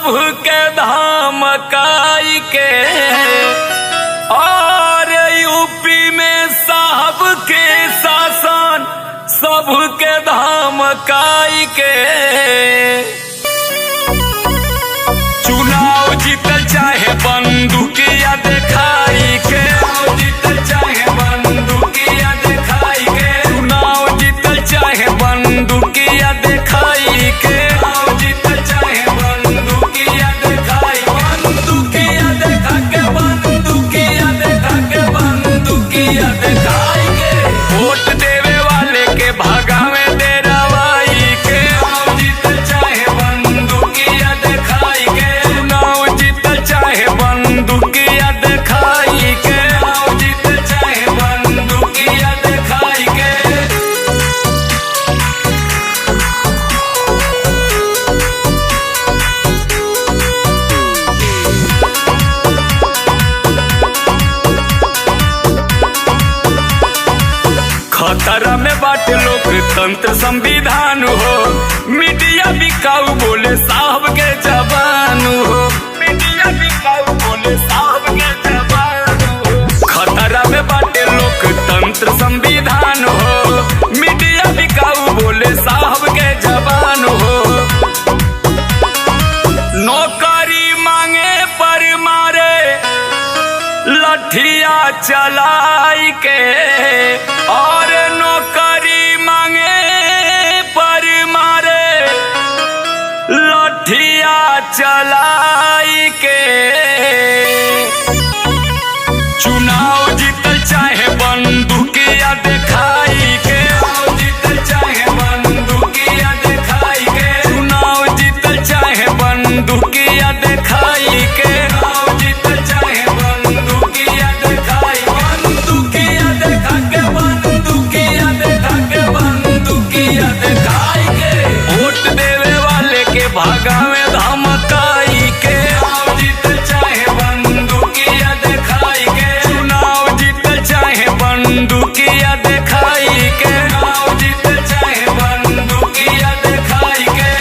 सबके धमकाई के, और यूपी में साहब के शासन सबके धमकाई के। चुनाव जीतल चाहे बंदूकिया दिखाई के, जीतल चाहे बंदूकिया दिखाई के, चुनाव जीतल चाहे बंदूकिया दिखाई के, जीतल चाहे बंदूकिया दिखाई, बंदूकिया दिखा के, बंदूकिया दिखा के, बंदूकिया दिखाई के। वोट देवे वाले के भगावे दे रवाई के, जीतल चाहे बंदूकिया दिखाई के, चुनाव जीतल चाहे बंदूकिया दिखाई के, जीतल चाहे बंदूकिया दिखाई के। खतरा में बाटे लोकतंत्र संविधान हो, मीडिया बिकाऊ बोले साहब के जवान हो, मीडिया बिकाऊ बोले साहब के जवान हो। खतरा में बाटे लोकतंत्र संविधान हो, मीडिया बिकाऊ बोले साहब के जवान हो। नौकरी मांगे पर मारे लठिया चलाई के, और नौकरी मांगे पर मारे लठिया चलाई के। चुनाव जीतल चाहे बंदूकिया दिखाई के, जीतल चाहे बंदूकिया दिखाई के, चुनाव जीतल चाहे बंदूकिया दिखाई के, जीतल चाहे बंदूकिया दिखाई, बंदूकिया दिखा के, बंदूकिया दिखा के, बंदूकिया दिखाई के। वोट देवे वाले के भगावे धमकाई के, जीतल चाहे बंदूकिया दिखाई के, चुनाव जीतल चाहे बंदूकिया दिखाई के, जीतल चाहे बंदूकिया दिखाई के।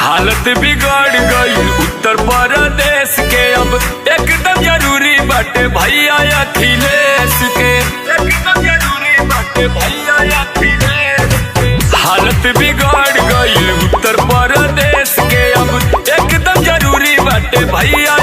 हालत बिगड़ गई उत्तर प्रदेश के, अब एकदम जरूरी बाटे भैया अखिलेश के, एकदम जरूरी बाटे भैया अखिलेश के। हालत बिगड़ गई उत्तर प्रदेश के, अब एकदम जरूरी बाटे भैया